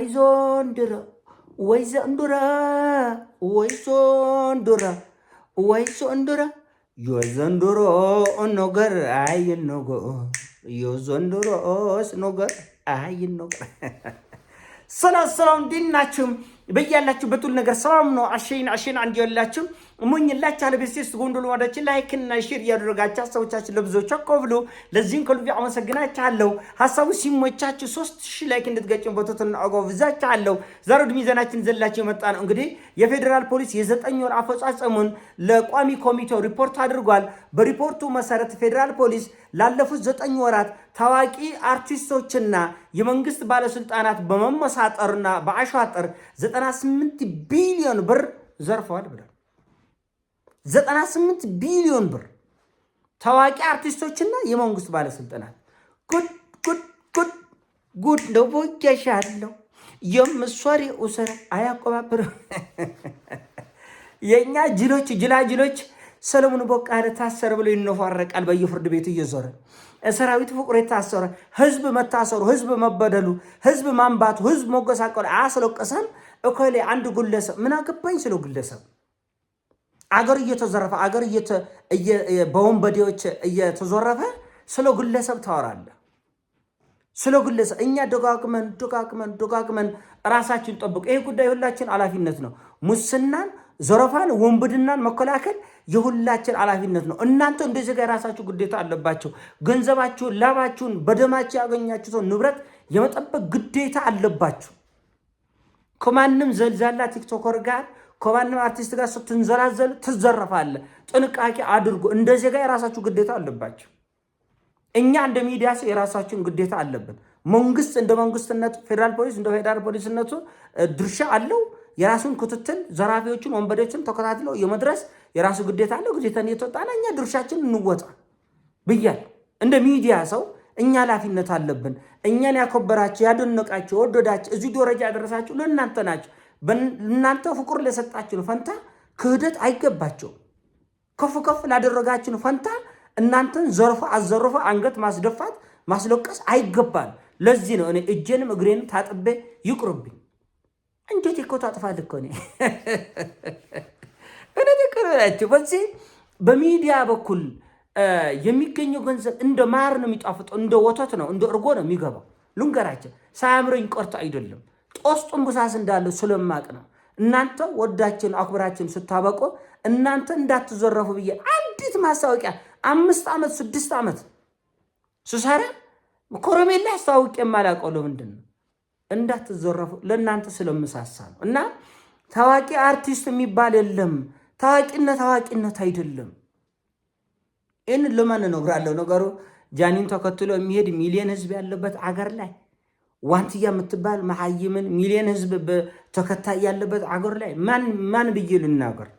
Zondura, way zondura, way zondura, way zondura. Yo zonduro nogar ay nogo. Yo zonduro nogar ay nogar. ሰላም ዲናችሁ በያላችሁበት ሁሉ ነገር ሰላም ነው። አሸይን አንድ ያላችሁ ሙኝላችሁ ለቤስስ ጎንዶሎ ወዳች ላይክ እና ሼር ያደረጋችሁ ሰዎቻችሁ ለብዙዎች አቆብሉ ለዚህን ከልብ አመሰግናችኋለሁ። ሐሳቡ ሲሞቻችሁ 3000 ላይክ እንድትገጭን ቦታውን አጎብዛችኋለሁ። ዛሬ ሚዛናችን ዘላችሁ መጣ ነው። እንግዲህ የፌደራል ፖሊስ የ9 ወር አፈጻጸሙን ለቋሚ ኮሚቴው ሪፖርት አድርጓል። በሪፖርቱ መሰረት ፌደራል ፖሊስ ላለፉት 9 ወራት ታዋቂ አርቲስቶችና የመንግስት ባለስልጣናት በመመሳጠርና በአሻጥር 98 ቢሊዮን ብር ዘርፈዋል ብሏል። 98 ቢሊዮን ብር ታዋቂ አርቲስቶችና የመንግስት ባለስልጣናት ጉድ ነው። ቦጃሻለሁ የምሷሪ ኡሰራ አያቆባብር የኛ ጅላጅሎች ሰለሞን ቦቃለ ታሰረ ብሎ ይነፋረቃል በየፍርድ ቤቱ እየዞረ ሰራዊት ፍቅር የታሰረ ህዝብ መታሰሩ ህዝብ መበደሉ ህዝብ ማንባቱ ህዝብ ሞገሳቀሉ አያስለቀሰም። እኮሌ አንድ ግለሰብ ምን አገባኝ ስለ ግለሰብ አገር እየተዘረፈ አገር በወንበዴዎች እየተዘረፈ ስለ ግለሰብ ታወራለ። ስለ ግለሰብ እኛ ደጋግመን ራሳችን ጠብቁ። ይሄ ጉዳይ ሁላችን ኃላፊነት ነው። ሙስናን ዘረፋን ወንብድናን መከላከል የሁላችን ኃላፊነት ነው። እናንተ እንደዚህ ጋር ራሳችሁ ግዴታ አለባችሁ። ገንዘባችሁን ላባችሁን በደማችሁ ያገኛችሁት ንብረት የመጠበቅ ግዴታ አለባችሁ። ከማንም ዘልዛላ ቲክቶከር ጋር ከማንም አርቲስት ጋር ስትንዘላዘል ትዘረፋለ። ጥንቃቄ አድርጉ። እንደዚህ ጋር ራሳችሁ ግዴታ አለባችሁ። እኛ እንደ ሚዲያ የራሳችን ግዴታ አለብን። መንግስት እንደ መንግስትነቱ ፌደራል ፖሊስ እንደ ፌደራል ፖሊስነቱ ድርሻ አለው። የራሱን ክትትል ዘራፊዎችን ወንበዴዎችን ተከታትለው የመድረስ የራሱ ግዴታ አለው። ግዴታን እየተወጣና እኛ ድርሻችን እንወጣ ብያለሁ። እንደ ሚዲያ ሰው እኛ ኃላፊነት አለብን። እኛን ያከበራችሁ ያደነቃችሁ ወደዳችሁ እዚህ ደረጃ ያደረሳችሁ ለእናንተ ናችሁ። እናንተ ፍቅር ለሰጣችሁ ፈንታ ክህደት አይገባቸው። ከፍ ላደረጋችሁ ፈንታ እናንተን ዘርፎ አዘርፎ አንገት ማስደፋት ማስለቀስ አይገባል። ለዚህ ነው እኔ እጄንም እግሬንም ታጥቤ ይቅርብኝ። እንዴት እኮ ታጥፋለህ እኮ ነው እኔ ደከራችሁ። በዚህ በሚዲያ በኩል የሚገኘው ገንዘብ እንደ ማር ነው የሚጣፍጠው፣ እንደ ወተት ነው፣ እንደ እርጎ ነው የሚገባው። ልንገራችሁ ሳያምረኝ ቀርቶ አይደለም፣ ጦስጡን ብሳስ እንዳለው ስለማቅ ነው። እናንተ ወዳችን አክብራችን ስታበቁ እናንተ እንዳትዘረፉ ብዬ አንዲት ማስታወቂያ 5 ዓመት 6 ዓመት ስሰራ ኮረሜላ አስታውቄ የማላውቀው ለምንድን ነው? እንዳትዘረፉ ለእናንተ ስለምሳሳ ነው። እና ታዋቂ አርቲስት የሚባል የለም። ታዋቂነት አይደለም። ይህን ለማን እነግራለሁ? ነገሩ ጃኒን ተከትሎ የሚሄድ ሚሊዮን ህዝብ ያለበት አገር ላይ ዋንትያ የምትባል መሐይምን ሚሊዮን ህዝብ ተከታይ ያለበት አገር ላይ ማን ብዬ ልናገር?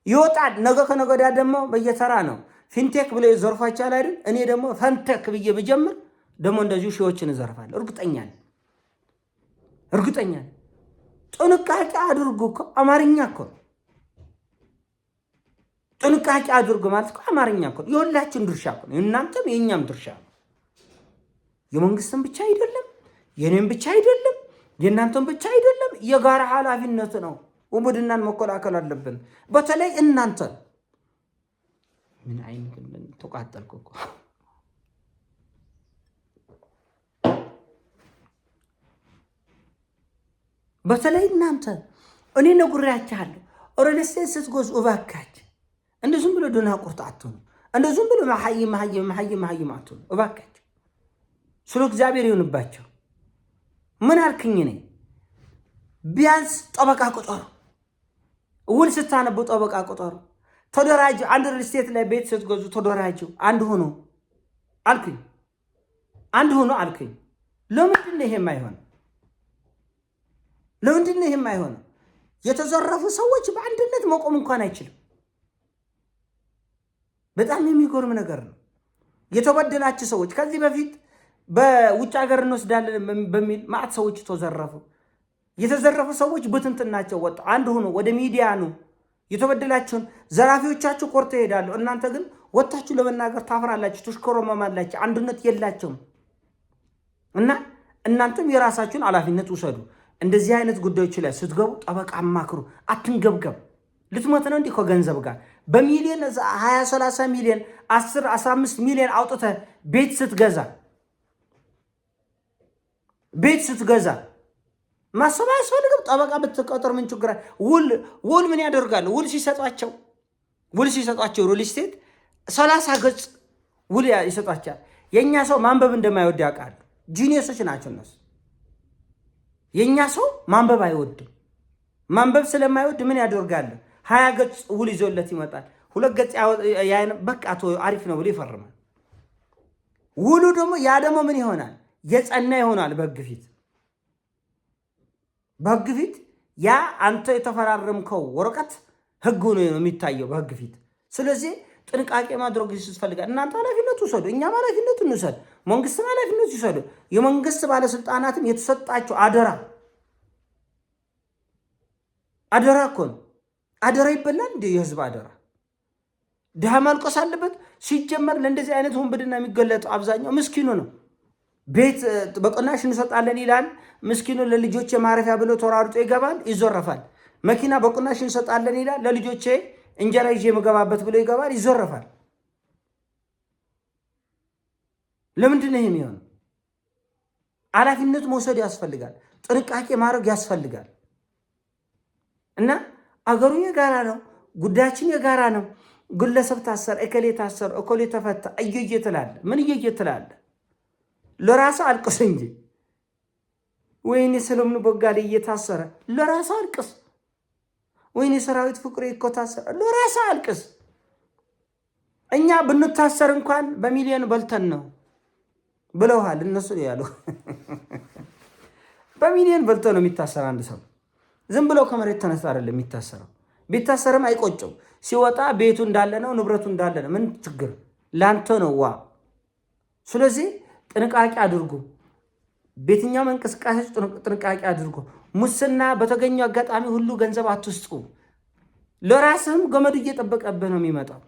ይወጣል። ነገ ከነገ ወዲያ ደግሞ በየተራ ነው ፊንቴክ ብሎ ዘርፋቻል አይደል? እኔ ደግሞ ፈንቴክ ብዬ ብጀምር ደግሞ እንደዚሁ ሺዎችን እዘርፋለሁ። እርግጠኛ ጥንቃቄ አድርጉ። አማርኛ እኮ ጥንቃቄ አድርጉ ማለት እኮ አማርኛ እኮ የሁላችን ድርሻ እኮ ነው። እናንተም የኛም ድርሻ ነው። የመንግስትም ብቻ አይደለም፣ የኔም ብቻ አይደለም፣ የእናንተም ብቻ አይደለም። የጋራ ኃላፊነት ነው። ወንብድናን መከላከል አለብን። በተለይ እናንተ ምን አይነት ተቃጠልኩ እኮ በተለይ እናንተ እኔ ነግሬያችኋለሁ። ኦሬንስቴን ስትጎዙ እባካችሁ እንደዚህም ብሎ ደናቁርት አትሁኑ። እንደዚህም ብሎ መሐይም አትሁኑ እባካችሁ። ስለ እግዚአብሔር ይሁንባቸው። ምን አልክኝ ነኝ? ቢያንስ ጠበቃ ቁጠሩ። ውል ስታነቡ ጠበቃ ቁጠሩ። ተደራጁ። አንድ ሪልስቴት ላይ ቤት ስትገዙ ተደራጁ። አንድ ሆኖ አልክኝ። ለምንድን ነው ይሄ የማይሆን? ለምንድን ነው ይሄ የማይሆን? የተዘረፉ ሰዎች በአንድነት መቆም እንኳን አይችልም። በጣም የሚጎርም ነገር ነው። የተበደላችሁ ሰዎች ከዚህ በፊት በውጭ ሀገር እንወስዳለን በሚል ማዕት ሰዎች ተዘረፉ። የተዘረፉ ሰዎች ብትንትናቸው ወጣ። አንድ ሆኖ ወደ ሚዲያ ነው የተበደላችሁን ዘራፊዎቻችሁ ቆርጦ ይሄዳሉ። እናንተ ግን ወጣችሁ ለመናገር ታፍራላችሁ፣ ትሽኮረመማላችሁ። አንድነት የላችሁም። እና እናንተም የራሳችሁን ኃላፊነት ውሰዱ። እንደዚህ አይነት ጉዳዮች ላይ ስትገቡ ጠበቃ አማክሩ። አትንገብገብ። ልትሞት ነው እንዲህ ከገንዘብ ጋር በሚሊዮን 20 30 ሚሊዮን 10 15 ሚሊዮን አውጥተህ ቤት ስትገዛ ማሰብ አያስፈልግም። ጠበቃ ብትቀጥር ምን ችግር አለ? ውል ምን ያደርጋሉ? ውል ሲሰጧቸው ሪል ስቴት 30 ገጽ ውል ይሰጧቸዋል። የእኛ ሰው ማንበብ እንደማይወድ ያውቃሉ። ጂኒየሶች ናቸው እነሱ። የእኛ ሰው ማንበብ አይወድም። ማንበብ ስለማይወድ ምን ያደርጋሉ? 20 ገጽ ውል ይዞለት ይመጣል። 2 ገጽ በቃ አሪፍ ነው ብሎ ይፈርማል። ውሉ ደግሞ ምን ይሆናል? የጸና ይሆናል በህግ ፊት ያ አንተ የተፈራረምከው ወረቀት ህግ ሆኖ ነው የሚታየው በህግ ፊት። ስለዚህ ጥንቃቄ ማድረግ ያስፈልጋል። እናንተ ኃላፊነት ውሰዱ፣ እኛም ኃላፊነት እንውሰድ፣ መንግስትም ኃላፊነት ይውሰዱ። የመንግስት ባለስልጣናትም የተሰጣቸው አደራ እኮ ነው። አደራ ይበላል እንዴ? የህዝብ አደራ ድሃ ማልቆስ አለበት? ሲጀመር ለእንደዚህ አይነት ወንብድና የሚገለጠው አብዛኛው ምስኪኑ ነው። ቤት በቅናሽ እንሰጣለን ይላል። ምስኪኑ ለልጆቼ ማረፊያ ብሎ ተሯርጦ ይገባል፣ ይዞረፋል። መኪና በቅናሽ እንሰጣለን ይላል። ለልጆቼ እንጀራ ይዤ የምገባበት ብሎ ይገባል፣ ይዞረፋል። ለምንድን ነው ይሄ የሚሆነው? ኃላፊነት መውሰድ ያስፈልጋል። ጥንቃቄ ማድረግ ያስፈልጋል። እና አገሩ የጋራ ነው፣ ጉዳያችን የጋራ ነው። ግለሰብ ታሰር፣ እከሌ ታሰር፣ እከሌ ተፈታ፣ እየየ ትላለህ። ምን እየየ ትላለህ? ለራስ አልቅስ እንጂ። ወይኔ ሰለሞን ቦጋሌ እየታሰረ ለራስ አልቅስ። ወይኔ ሰራዊት ፍቅሬ እኮ ታሰረ፣ ለራስ አልቅስ። እኛ ብንታሰር እንኳን በሚሊዮን በልተን ነው ብለውሃል እነሱ ያሉ። በሚሊዮን በልቶ ነው የሚታሰር አንድ ሰው። ዝም ብለው ከመሬት ተነሳ አይደለም የሚታሰረው። ቢታሰርም አይቆጨው። ሲወጣ ቤቱ እንዳለ ነው፣ ንብረቱ እንዳለ ነው። ምን ችግር ላንተ ነው ዋ። ስለዚህ ጥንቃቄ አድርጉ። በየትኛውም እንቅስቃሴ ጥንቃቄ አድርጉ። ሙስና በተገኘው አጋጣሚ ሁሉ ገንዘብ አትስጡ። ለራስህም ገመዱ እየጠበቀብህ ነው የሚመጣው።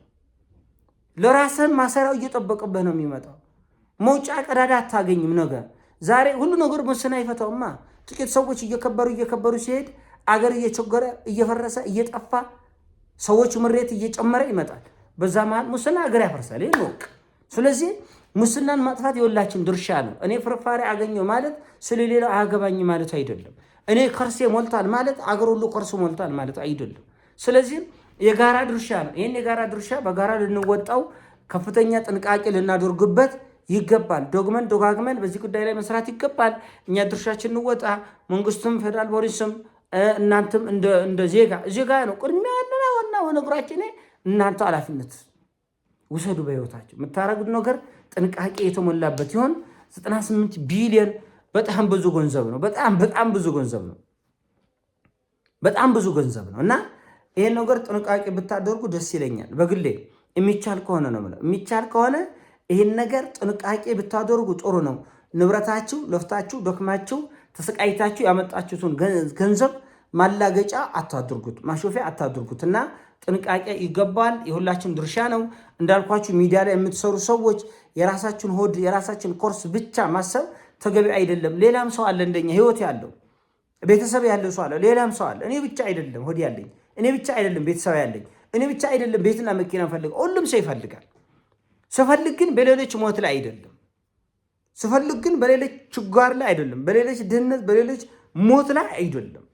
ለራስህም ማሰሪያው እየጠበቀብህ ነው የሚመጣው። መውጫ ቀዳዳ አታገኝም። ነገር ዛሬ ሁሉ ነገር ሙስና ይፈታውማ። ጥቂት ሰዎች እየከበሩ ሲሄድ አገር እየቸገረ እየፈረሰ እየጠፋ ሰዎች ምሬት እየጨመረ ይመጣል። በዛ መሃል ሙስና አገር ያፈርሳል። ይወቅ። ስለዚህ ሙስናን ማጥፋት የሁላችን ድርሻ ነው። እኔ ፍርፋሪ አገኘው ማለት ስለሌላው አያገባኝ ማለት አይደለም። እኔ ከርሴ ሞልቷል ማለት አገር ሁሉ ከርሱ ሞልቷል ማለት አይደለም። ስለዚህ የጋራ ድርሻ ነው። ይህን የጋራ ድርሻ በጋራ ልንወጣው ከፍተኛ ጥንቃቄ ልናደርግበት ይገባል። ደጋግመን በዚህ ጉዳይ ላይ መስራት ይገባል። እኛ ድርሻችን እንወጣ። መንግስትም ፌደራል ፖሊስም እናንተም እንደ ዜጋ ነው ቅድሚያ ያለና ዋናው ነገራችን። እናንተ ኃላፊነት ውሰዱ። በህይወታችሁ የምታረጉት ነገር ጥንቃቄ የተሞላበት ይሆን። 98 ቢሊዮን በጣም ብዙ ገንዘብ ነው። በጣም ብዙ ገንዘብ ነው። በጣም ብዙ ገንዘብ ነው እና ይሄን ነገር ጥንቃቄ ብታደርጉ ደስ ይለኛል። በግሌ የሚቻል ከሆነ ነው ማለት የሚቻል ከሆነ ይሄን ነገር ጥንቃቄ ብታደርጉ ጥሩ ነው። ንብረታችሁ ለፍታችሁ ደክማችሁ ተሰቃይታችሁ ያመጣችሁትን ገንዘብ ማላገጫ አታድርጉት፣ ማሾፊያ አታድርጉት እና ጥንቃቄ ይገባል። የሁላችን ድርሻ ነው። እንዳልኳችሁ ሚዲያ ላይ የምትሰሩ ሰዎች የራሳችን ሆድ የራሳችን ኮርስ ብቻ ማሰብ ተገቢ አይደለም። ሌላም ሰው አለ እንደኛ ህይወት ያለው ቤተሰብ ያለው ሰው አለ። ሌላም ሰው አለ። እኔ ብቻ አይደለም ሆድ ያለኝ፣ እኔ ብቻ አይደለም ቤተሰብ ያለኝ፣ እኔ ብቻ አይደለም ቤትና መኪና ፈልግ። ሁሉም ሰው ይፈልጋል። ስፈልግ ግን በሌሎች ሞት ላይ አይደለም። ስፈልግ ግን በሌሎች ችጋር ላይ አይደለም። በሌሎች ድህነት፣ በሌሎች ሞት ላይ አይደለም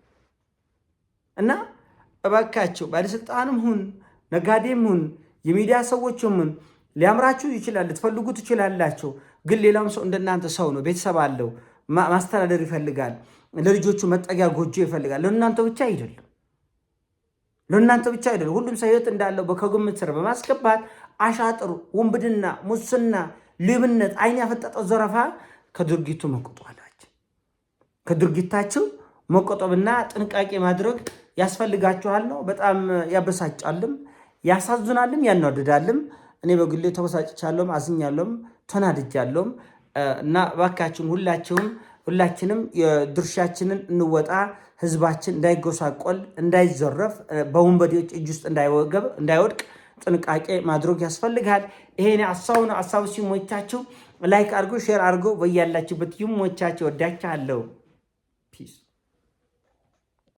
እና እባካችሁ ባለስልጣንም ሁን ነጋዴም ሁን የሚዲያ ሰዎችም ሁን ሊያምራችሁ ይችላል፣ ልትፈልጉ ትችላላችሁ። ግን ሌላም ሰው እንደናንተ ሰው ነው። ቤተሰብ አለው፣ ማስተዳደር ይፈልጋል፣ ለልጆቹ መጠጊያ ጎጆ ይፈልጋል። ለእናንተ ብቻ አይደለም። ሁሉም ሰው ህይወት እንዳለው ከግምት ስር በማስገባት አሻጥሩ፣ ውንብድና፣ ሙስና፣ ሌብነት፣ አይን ያፈጠጠው ዘረፋ ከድርጊቱ መቆጠባላችሁ ከድርጊታችሁ መቆጠብና ጥንቃቄ ማድረግ ያስፈልጋችኋል ነው። በጣም ያበሳጫልም፣ ያሳዝናልም፣ ያናድዳልም። እኔ በግሌ ተበሳጭቻለሁም፣ አዝኛለሁም፣ ተናድጃለሁም እና እባካችን ሁላችንም የድርሻችንን እንወጣ። ህዝባችን እንዳይጎሳቆል፣ እንዳይዘረፍ፣ በወንበዴዎች እጅ ውስጥ እንዳይወድቅ ጥንቃቄ ማድረግ ያስፈልጋል። ይሄኔ ሀሳቡ ሲሞቻችሁ ላይክ አድርጎ ሼር አድርጎ በያላችሁበት ይሞቻችሁ። ወዳችኋለሁ። ፒስ